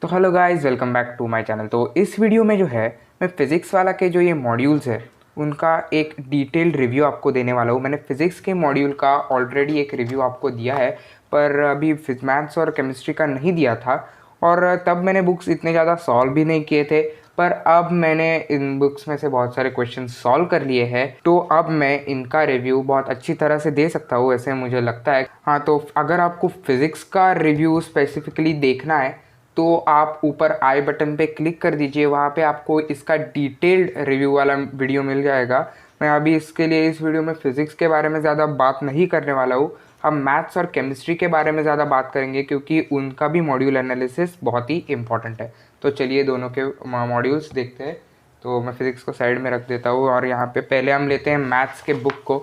तो hello guys, welcome back to my channel. तो इस वीडियो में जो है मैं फ़िज़िक्स वाला के जो ये मॉड्यूल्स है उनका एक डिटेल्ड रिव्यू आपको देने वाला हूँ। मैंने फ़िज़िक्स के मॉड्यूल का ऑलरेडी एक रिव्यू आपको दिया है, पर अभी मैथ्स और केमिस्ट्री का नहीं दिया था, और तब मैंने बुक्स इतने ज़्यादा सॉल्व भी नहीं किए थे। पर अब मैंने इन बुक्स में से बहुत सारे क्वेश्चन सॉल्व कर लिए हैं, तो अब मैं इनका रिव्यू बहुत अच्छी तरह से दे सकता हूँ, ऐसे मुझे लगता है। हाँ, तो अगर आपको फ़िज़िक्स का रिव्यू स्पेसिफिकली देखना है तो आप ऊपर आई बटन पे क्लिक कर दीजिए, वहाँ पे आपको इसका डिटेल्ड रिव्यू वाला वीडियो मिल जाएगा। मैं अभी इसके लिए इस वीडियो में फ़िज़िक्स के बारे में ज़्यादा बात नहीं करने वाला हूँ। हम मैथ्स और केमिस्ट्री के बारे में ज़्यादा बात करेंगे, क्योंकि उनका भी मॉड्यूल एनालिसिस बहुत ही इंपॉर्टेंट है। तो चलिए दोनों के मॉड्यूल्स देखते हैं। तो मैं फ़िज़िक्स को साइड में रख देता हूँ और यहाँ पे पहले हम लेते हैं मैथ्स के बुक को।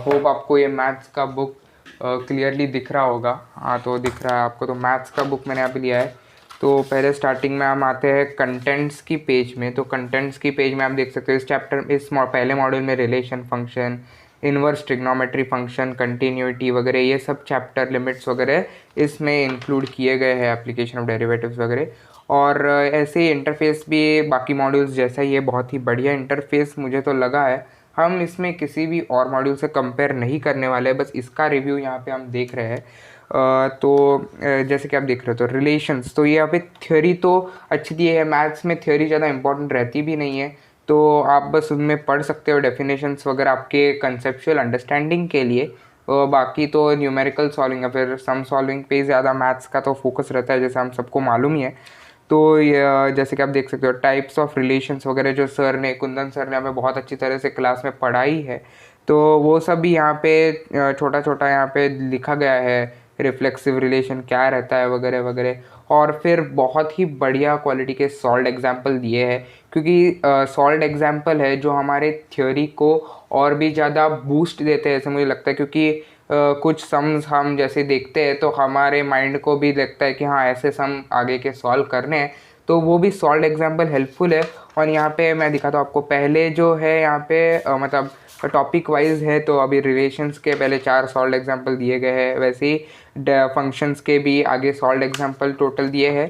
होप आपको ये मैथ्स का बुक क्लियरली दिख रहा होगा। हाँ, तो दिख रहा है आपको। तो मैथ्स का बुक मैंने अभी लिया है। तो पहले स्टार्टिंग में हम आते हैं कंटेंट्स की पेज में। तो कंटेंट्स की पेज में आप देख सकते हो इस चैप्टर पहले मॉड्यूल में relation function, inverse trigonometry function, continuity वगैरह ये सब चैप्टर, लिमिट्स वगैरह इसमें इंक्लूड किए गए हैं, एप्लीकेशन ऑफ डेरिवेटिव्स वगैरह। और ऐसे ही इंटरफेस भी बाकी मॉड्यूल्स जैसा ही है, बहुत ही बढ़िया इंटरफेस मुझे तो लगा है। हम इसमें किसी भी और मॉड्यूल से कंपेयर नहीं करने वाले, बस इसका रिव्यू यहाँ पे हम देख रहे हैं। जैसे कि आप देख रहे हो तो रिलेशंस, तो ये यहाँ पे थ्योरी तो अच्छी दी है। मैथ्स में थ्योरी ज़्यादा इंपॉर्टेंट रहती भी नहीं है, तो आप बस उनमें पढ़ सकते हो डेफिनेशंस वगैरह आपके कंसेप्चुअल अंडरस्टैंडिंग के लिए। बाकी तो न्यूमेरिकल सॉल्विंग या फिर सम सॉल्विंग पे ज़्यादा मैथ्स का तो फोकस रहता है, जैसे हम सबको मालूम ही है। तो ये जैसे कि आप देख सकते हो टाइप्स ऑफ रिलेशंस वगैरह जो कुंदन सर ने हमें बहुत अच्छी तरह से क्लास में पढ़ाई है, तो वो सब भी यहाँ पे छोटा छोटा यहाँ पे लिखा गया है। रिफ्लेक्सिव रिलेशन क्या रहता है वगैरह वगैरह। और फिर बहुत ही बढ़िया क्वालिटी के सॉल्व्ड एग्जाम्पल दिए हैं, क्योंकि सॉल्व्ड एग्जाम्पल है जो हमारे थ्योरी को और भी ज़्यादा बूस्ट देते हैं, ऐसे मुझे लगता है। क्योंकि कुछ सम्स हम जैसे देखते हैं तो हमारे माइंड को भी लगता है कि हाँ, ऐसे सम आगे के सॉल्व करने हैं, तो वो भी सॉल्व्ड एग्जाम्पल हेल्पफुल है। और यहाँ पे मैं दिखाता हूँ आपको, पहले जो है यहाँ पे मतलब टॉपिक वाइज है, तो अभी रिलेशंस के पहले 4 सॉल्व्ड एग्जाम्पल दिए गए हैं, वैसे ही फंक्शंस के भी आगे सॉल्व्ड एग्जाम्पल टोटल दिए हैं।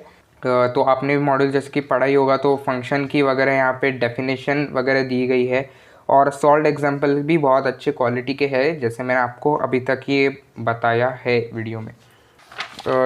तो आपने भी मॉडल जैसे कि पढ़ा ही होगा, तो फंक्शन की वगैरह यहाँ पे डेफिनेशन वगैरह दी गई है। और सॉल्व्ड एग्जाम्पल भी बहुत अच्छे क्वालिटी के हैं, जैसे मैंने आपको अभी तक ये बताया है वीडियो में।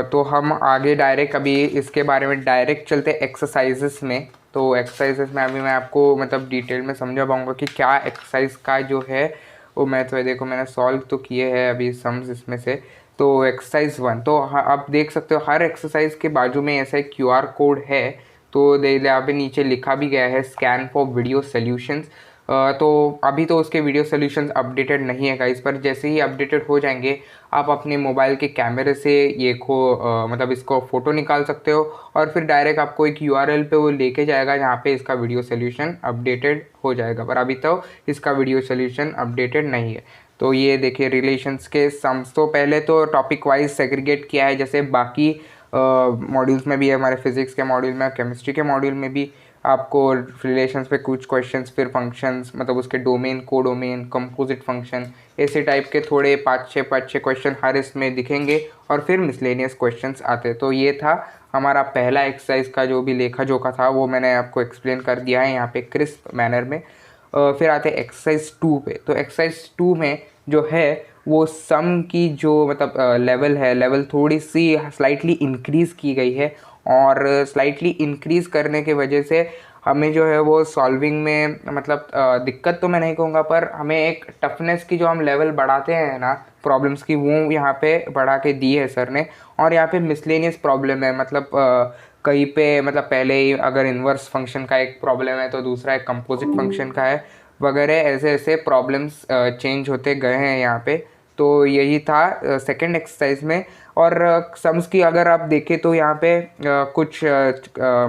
तो हम आगे डायरेक्ट अभी इसके बारे में डायरेक्ट चलते एक्सरसाइजेस में। तो एक्सरसाइजेस में अभी मैं आपको मतलब डिटेल में समझा पाऊँगा कि क्या एक्सरसाइज का जो है वो मैथ है। देखो मैंने सॉल्व तो किए हैं अभी सम्स इसमें से। तो एक्सरसाइज 1, तो आप देख सकते हो हर एक्सरसाइज के बाजू में ऐसा एक QR कोड है। तो यहाँ पे नीचे लिखा भी गया है स्कैन फॉर वीडियो सोल्यूशंस। तो अभी तो उसके वीडियो सोल्यूशंस अपडेटेड नहीं है गाइस, पर जैसे ही अपडेटेड हो जाएंगे आप अपने मोबाइल के कैमरे से ये मतलब इसको फ़ोटो निकाल सकते हो, और फिर डायरेक्ट आपको एक URL पे वो लेके जाएगा जहाँ पे इसका वीडियो सोल्यूशन अपडेटेड हो जाएगा। पर अभी तो इसका वीडियो सोल्यूशन अपडेटेड नहीं है। तो ये देखिए रिलेशंस के सम्स, तो पहले तो टॉपिक वाइज सेग्रीगेट किया है, जैसे बाकी मॉड्यूल्स में भी है, हमारे फिजिक्स के मॉड्यूल में, केमिस्ट्री के मॉड्यूल में भी आपको रिलेशंस पे कुछ क्वेश्चंस, फिर फंक्शंस मतलब उसके डोमेन, कोडोमेन, कंपोजिट फंक्शन, ऐसे टाइप के थोड़े 5-6 क्वेश्चन हर इसमें दिखेंगे, और फिर मिसलेनियस क्वेश्चंस आते। तो ये था हमारा पहला एक्सरसाइज का जो भी लेखा जोखा था, वो मैंने आपको एक्सप्लेन कर दिया है यहाँ पे क्रिस्प मैनर में। फिर आते हैं एक्सरसाइज 2 पे। तो एक्सरसाइज 2 में जो है वो सम की जो मतलब लेवल है, लेवल थोड़ी सी स्लाइटली इंक्रीज़ की गई है, और स्लाइटली इंक्रीज़ करने के वजह से हमें जो है वो सॉल्विंग में मतलब दिक्कत तो मैं नहीं कहूँगा, पर हमें एक टफनेस की जो हम लेवल बढ़ाते हैं ना प्रॉब्लम्स की, वो यहाँ पे बढ़ा के दी है सर ने। और यहाँ पे मिसलेनियस प्रॉब्लम है, मतलब कहीं पे मतलब पहले ही अगर इन्वर्स फंक्शन का एक प्रॉब्लम है तो दूसरा एक कंपोजिट फंक्शन का है वगैरह, ऐसे ऐसे प्रॉब्लम्स चेंज होते गए हैं यहाँ पे। तो यही था सेकंड एक्सरसाइज में। और सम्स की अगर आप देखें तो यहाँ पे कुछ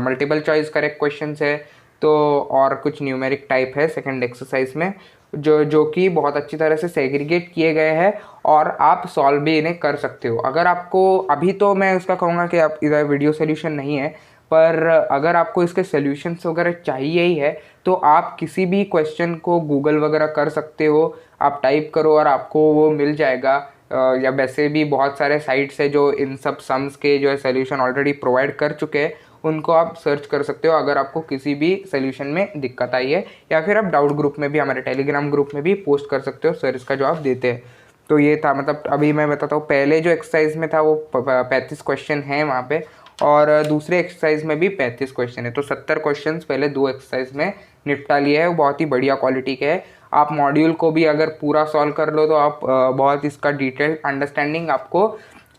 मल्टीपल चॉइस करेक्ट क्वेश्चंस है, तो और कुछ न्यूमेरिक टाइप है सेकंड एक्सरसाइज में, जो कि बहुत अच्छी तरह से सेग्रीगेट किए गए हैं, और आप सॉल्व भी इन्हें कर सकते हो। अगर आपको अभी तो मैं उसका कहूँगा कि आप इधर वीडियो सोल्यूशन नहीं है, पर अगर आपको इसके सोल्यूशंस वगैरह चाहिए ही है तो आप किसी भी क्वेश्चन को गूगल वगैरह कर सकते हो, आप टाइप करो और आपको वो मिल जाएगा। या वैसे भी बहुत सारे साइट्स है जो इन सब सम्स के जो है सोल्यूशन ऑलरेडी प्रोवाइड कर चुके हैं, उनको आप सर्च कर सकते हो अगर आपको किसी भी सोल्यूशन में दिक्कत आई है। या फिर आप डाउट ग्रुप में भी, हमारे टेलीग्राम ग्रुप में भी पोस्ट कर सकते हो, सर इसका जवाब देते हैं। तो ये था, मतलब अभी मैं बताता हूँ, पहले जो एक्सरसाइज में था वो 35 क्वेश्चन हैं वहाँ पे, और दूसरे एक्सरसाइज में भी 35 क्वेश्चन है। तो 70 क्वेश्चन पहले 2 एक्सरसाइज में निपटा लिए है। वो बहुत ही बढ़िया क्वालिटी के है। आप मॉड्यूल को भी अगर पूरा सॉल्व कर लो तो आप बहुत इसका डिटेल अंडरस्टैंडिंग आपको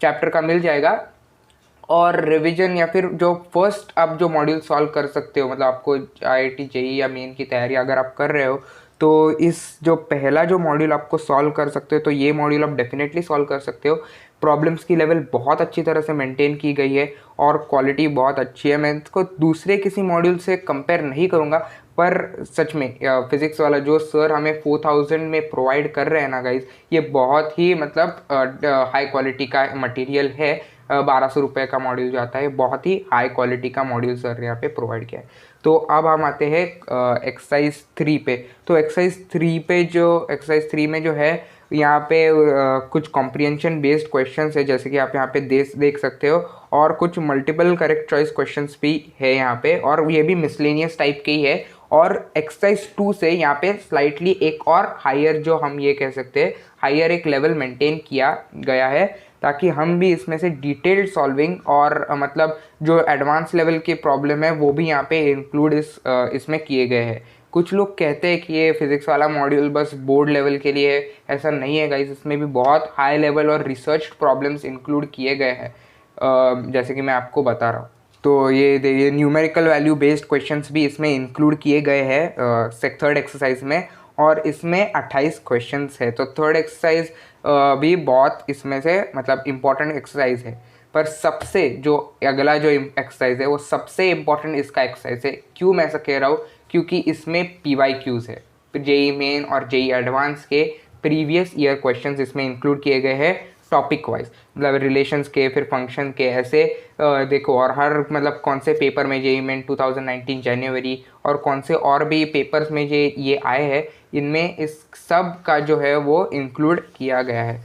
चैप्टर का मिल जाएगा। और रिवीजन या फिर जो फर्स्ट आप जो मॉड्यूल सॉल्व कर सकते हो, मतलब आपको IIT JEE या मेन की तैयारी अगर आप कर रहे हो तो इस जो पहला जो मॉड्यूल आपको सॉल्व कर सकते हो, तो ये मॉड्यूल आप डेफिनेटली सॉल्व कर सकते हो। प्रॉब्लम्स की लेवल बहुत अच्छी तरह से मेंटेन की गई है और क्वालिटी बहुत अच्छी है। मैं इसको दूसरे किसी मॉड्यूल से कंपेयर नहीं करूँगा, पर सच में फिज़िक्स वाला जो सर हमें 4000 में प्रोवाइड कर रहे हैं ना गाइज, ये बहुत ही मतलब हाई क्वालिटी का मटेरियल है। 1200 रुपये का मॉड्यूल जो आता है, बहुत ही हाई क्वालिटी का मॉड्यूल सर ने यहाँ पे प्रोवाइड किया है। तो अब हम आते हैं एक्सरसाइज 3 पे। तो एक्सरसाइज 3 में जो है यहाँ पे कुछ कॉम्प्रिहेंशन बेस्ड क्वेश्चंस है, जैसे कि आप यहाँ पे देख सकते हो, और कुछ मल्टीपल करेक्ट चॉइस क्वेश्चंस भी है यहाँ पे, और ये भी मिसलेनियस टाइप के ही है। और एक्सरसाइज 2 से यहाँ पे स्लाइटली एक और हायर, जो हम ये कह सकते हैं हायर एक लेवल मेंटेन किया गया है, ताकि हम भी इसमें से डिटेल्ड सॉल्विंग और मतलब जो एडवांस लेवल के प्रॉब्लम है वो भी यहाँ पे इंक्लूड इसमें किए गए हैं। कुछ लोग कहते हैं कि ये फिज़िक्स वाला मॉड्यूल बस बोर्ड लेवल के लिए है, ऐसा नहीं है गाइस। इसमें भी बहुत हाई लेवल और रिसर्च प्रॉब्लम्स इंक्लूड किए गए हैं, जैसे कि मैं आपको बता रहा हूँ। तो ये न्यूमेरिकल वैल्यू बेस्ड क्वेश्चंस भी इसमें इंक्लूड किए गए हैं थर्ड एक्सरसाइज में, और इसमें 28 क्वेश्चंस है। तो थर्ड एक्सरसाइज भी बहुत इसमें से मतलब इम्पॉर्टेंट एक्सरसाइज है। पर सबसे जो अगला जो एक्सरसाइज है वो सबसे इम्पॉर्टेंट इसका एक्सरसाइज है। क्यों मैं ऐसा कह रहा हूँ? क्योंकि इसमें PYQs है, JEE मेन और JEE एडवांस के प्रीवियस ईयर क्वेश्चंस इसमें इंक्लूड किए गए हैं टॉपिक वाइज, मतलब रिलेशंस के, फिर फंक्शन के, ऐसे देखो। और हर मतलब कौन से पेपर में JEE मेन 2019 जनवरी और कौन से और भी पेपर्स में ये आए हैं, इनमें इस सब का जो है वो इंक्लूड किया गया है।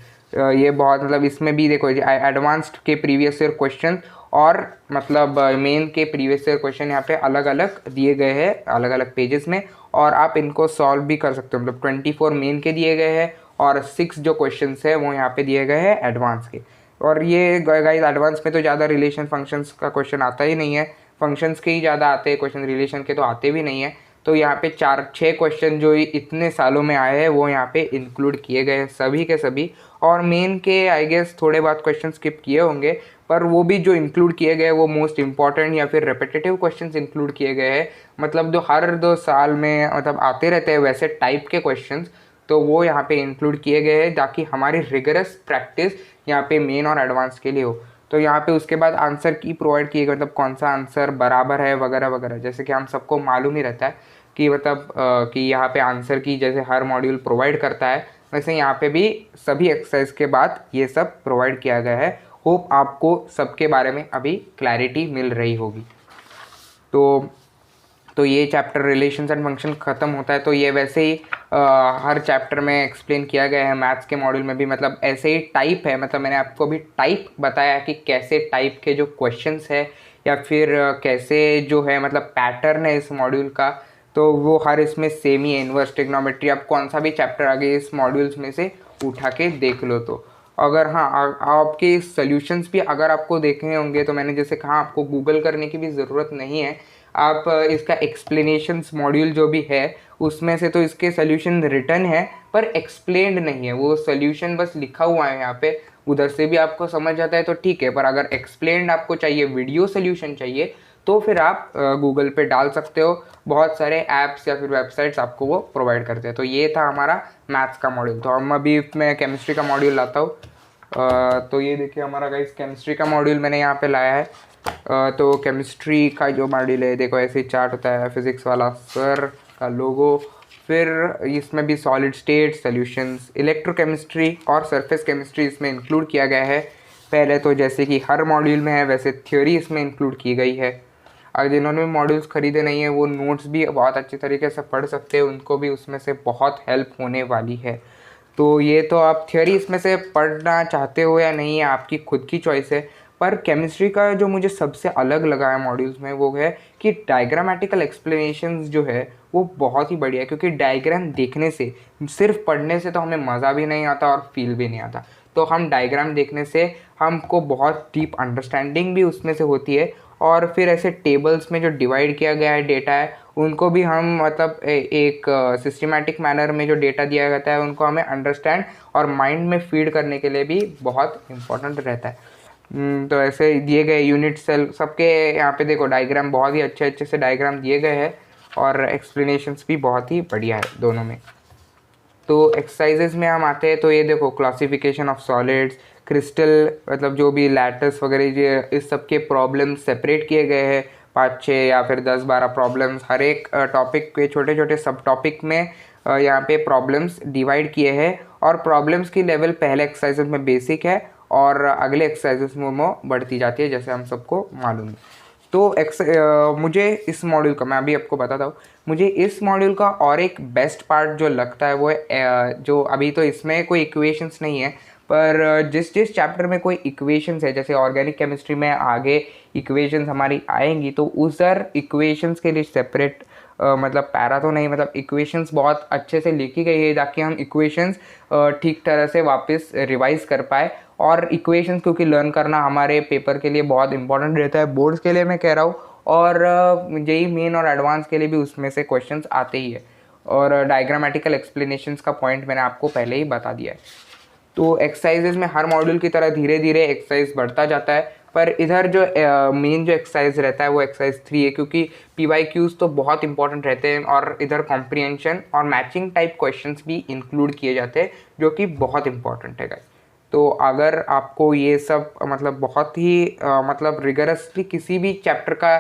ये बहुत मतलब इसमें भी देखो एडवांस्ड के प्रीवियस ईयर क्वेश्चन और मतलब मेन के प्रीवियस ईयर क्वेश्चन यहाँ पे अलग अलग दिए गए हैं, अलग अलग पेजेस में, और आप इनको सॉल्व भी कर सकते हो। मतलब 24 मेन के दिए गए हैं और 6 जो क्वेश्चंस है वो यहाँ पे दिए गए हैं एडवांस के। और ये गाइस एडवांस में तो ज़्यादा रिलेशन फंक्शंस का क्वेश्चन आता ही नहीं है, फंक्शंस के ही ज़्यादा आते हैं क्वेश्चन, रिलेशन के तो आते भी नहीं है। तो यहाँ पे 4-6 क्वेश्चन जो इतने सालों में आए हैं वो यहाँ पे इंक्लूड किए गए हैं सभी के सभी। और मेन के आई गेस थोड़े बहुत क्वेश्चन स्किप किए होंगे, पर वो भी जो इंक्लूड किए गए वो मोस्ट इंपॉर्टेंट या फिर रेपिटेटिव क्वेश्चंस इंक्लूड किए गए हैं, मतलब जो हर 2 साल में मतलब आते रहते हैं वैसे टाइप के क्वेश्चंस, तो वो यहाँ पे इंक्लूड किए गए हैं ताकि हमारी रिगरस प्रैक्टिस यहाँ पे मेन और एडवांस के लिए हो। तो यहाँ पे उसके बाद आंसर की प्रोवाइड किए गए, मतलब कौन सा आंसर बराबर है वगैरह वगैरह, जैसे कि हम सबको मालूम ही रहता है कि मतलब कि यहाँ पे आंसर की जैसे हर मॉड्यूल प्रोवाइड करता है, वैसे यहाँ पे भी सभी एक्सरसाइज के बाद ये सब प्रोवाइड किया गया है। होप आपको सबके बारे में अभी क्लैरिटी मिल रही होगी। तो ये चैप्टर रिलेशंस एंड फंक्शन ख़त्म होता है। तो ये वैसे ही हर चैप्टर में एक्सप्लेन किया गया है, मैथ्स के मॉड्यूल में भी मतलब ऐसे ही टाइप है, मतलब मैंने आपको भी टाइप बताया कि कैसे टाइप के जो क्वेश्चंस है या फिर कैसे जो है मतलब पैटर्न है इस मॉड्यूल का, तो वो हर इसमें सेम ही है। इन्वर्स ट्रिग्नोमेट्री आप कौन सा भी चैप्टर आगे इस मॉड्यूल्स में से उठा के देख लो। तो अगर हाँ आपके सॉल्यूशंस भी अगर आपको देखने होंगे तो मैंने जैसे कहा आपको गूगल करने की भी ज़रूरत नहीं है। आप इसका एक्सप्लेनेशंस मॉड्यूल जो भी है उसमें से तो इसके सॉल्यूशन रिटर्न है पर एक्सप्लेन्ड नहीं है, वो सॉल्यूशन बस लिखा हुआ है यहाँ पे, उधर से भी आपको समझ आता है तो ठीक है। पर अगर एक्सप्लेन्ड आपको चाहिए, वीडियो सॉल्यूशन चाहिए, तो फिर आप गूगल पे डाल सकते हो। बहुत सारे ऐप्स या फिर वेबसाइट्स आपको वो प्रोवाइड करते हैं। तो ये था हमारा मैथ्स का मॉड्यूल। तो हम अभी मैं केमिस्ट्री का मॉड्यूल लाता हूँ। तो ये देखिए हमारा गाइस केमिस्ट्री का मॉड्यूल मैंने यहाँ पे लाया है। तो केमिस्ट्री का जो मॉड्यूल है देखो ऐसे चार्ट होता है, फिज़िक्स वाला सर का लोगो, फिर इसमें भी सॉलिड स्टेट सॉल्यूशंस, इलेक्ट्रोकेमिस्ट्री और सरफेस केमिस्ट्री इसमें इंक्लूड किया गया है। पहले तो जैसे कि हर मॉड्यूल में है वैसे थ्योरी इसमें इंक्लूड की गई है। अगर जिन्होंने मॉड्यूल्स खरीदे नहीं है वो नोट्स भी बहुत अच्छी तरीके से पढ़ सकते हैं, उनको भी उसमें से बहुत हेल्प होने वाली है। तो ये तो आप थियोरी इसमें से पढ़ना चाहते हो या नहीं, आपकी खुद की चॉइस है। पर केमिस्ट्री का जो मुझे सबसे अलग लगा है मॉड्यूल्स में वो है कि डायग्रामेटिकल एक्सप्लेनेशंस जो है वो बहुत ही बढ़िया है, क्योंकि डायग्राम देखने से, सिर्फ पढ़ने से तो हमें मज़ा भी नहीं आता और फील भी नहीं आता। तो हम डायग्राम देखने से हमको बहुत डीप अंडरस्टैंडिंग भी उसमें से होती है, और फिर ऐसे टेबल्स में जो डिवाइड किया गया है डेटा है उनको भी हम मतलब एक सिस्टमेटिक मैनर में जो डेटा दिया जाता है उनको हमें अंडरस्टैंड और माइंड में फीड करने के लिए भी बहुत इम्पोर्टेंट रहता है। तो ऐसे दिए गए यूनिट सेल सबके यहाँ पे देखो डायग्राम बहुत ही अच्छे अच्छे से डायग्राम दिए गए हैं, और एक्सप्लेनेशंस भी बहुत ही बढ़िया है दोनों में। तो एक्सरसाइजेज में हम आते हैं तो ये देखो क्लासिफिकेशन ऑफ सॉलिड्स, क्रिस्टल मतलब जो भी लैटस वगैरह ये इस सब के प्रॉब्लम्स सेपरेट किए गए हैं, 5-6 या फिर 10-12 प्रॉब्लम्स हर एक टॉपिक के छोटे छोटे सब टॉपिक में यहाँ पे प्रॉब्लम्स डिवाइड किए हैं। और प्रॉब्लम्स की लेवल पहले एक्सरसाइजेज में बेसिक है और अगले एक्सरसाइजेज में वो बढ़ती जाती है, जैसे हम सबको मालूम है। तो मुझे इस मॉड्यूल का, मैं अभी आपको बताता हूँ, मुझे इस मॉड्यूल का और एक बेस्ट पार्ट जो लगता है वो है जो अभी तो इसमें कोई इक्वेशंस नहीं है, पर जिस जिस चैप्टर में कोई इक्वेशंस है, जैसे ऑर्गेनिक केमिस्ट्री में आगे इक्वेशंस हमारी आएंगी तो उधर इक्वेशंस के लिए सेपरेट मतलब पैरा तो नहीं, मतलब इक्वेशंस बहुत अच्छे से लिखी गई है ताकि हम इक्वेशंस ठीक तरह से वापस रिवाइज कर पाए। और इक्वेशंस क्योंकि लर्न करना हमारे पेपर के लिए बहुत इंपॉर्टेंट रहता है, बोर्ड्स के लिए मैं कह रहा हूँ, और जेई मेन और एडवांस के लिए भी उसमें से क्वेश्चंस आते ही है। और डायग्रामेटिकल एक्सप्लेनेशंस का पॉइंट मैंने आपको पहले ही बता दिया है। तो एक्सरसाइजेज में हर मॉड्यूल की तरह धीरे धीरे एक्सरसाइज बढ़ता जाता है, पर इधर जो मेन जो एक्सरसाइज रहता है वो एक्सरसाइज 3 है, क्योंकि PYQs तो बहुत इंपॉर्टेंट रहते हैं और इधर कॉम्प्रिहेंशन और मैचिंग टाइप क्वेश्चंस भी इंक्लूड किए जाते हैं, जो कि बहुत इंपॉर्टेंट है गाइस। तो अगर आपको ये सब मतलब बहुत ही मतलब रिगरसली किसी भी चैप्टर का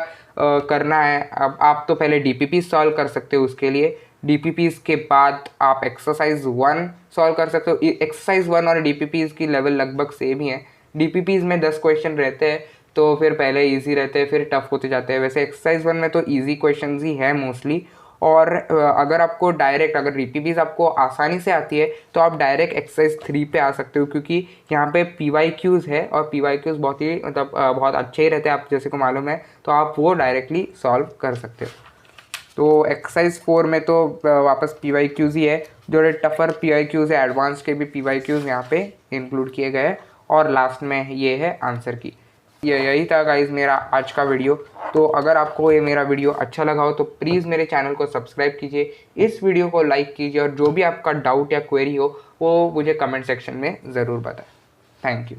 करना है, अब आप तो पहले DPP सॉल्व कर सकते हो। उसके लिए DPPs के बाद आप एक्सरसाइज 1 सॉल्व कर सकते हो। एक्सरसाइज 1 और DPPs की लेवल लगभग सेम ही है। DPPs में 10 क्वेश्चन रहते हैं, तो फिर पहले इजी रहते हैं फिर टफ होते जाते हैं। वैसे एक्सरसाइज 1 में तो इजी क्वेश्चन ही है मोस्टली। और अगर आपको डायरेक्ट, अगर DPPs आपको आसानी से आती है तो आप डायरेक्ट एक्सरसाइज 3 पे आ सकते हो, क्योंकि यहाँ पे PYQs है और PYQs बहुत ही मतलब बहुत अच्छे ही रहते हैं, आप जैसे को मालूम है, तो आप वो डायरेक्टली सॉल्व कर सकते हो। तो एक्सरसाइज 4 में तो वापस PYQs ही है, जो टफर PYQs है, एडवांस के भी PYQs यहाँ पे इंक्लूड किए गए हैं, और लास्ट में ये है आंसर की। यही था गाइज मेरा आज का वीडियो। तो अगर आपको ये मेरा वीडियो अच्छा लगा हो तो प्लीज़ मेरे चैनल को सब्सक्राइब कीजिए, इस वीडियो को लाइक कीजिए, और जो भी आपका डाउट या क्वेरी हो वो मुझे कमेंट सेक्शन में ज़रूर बताएं। Thank you.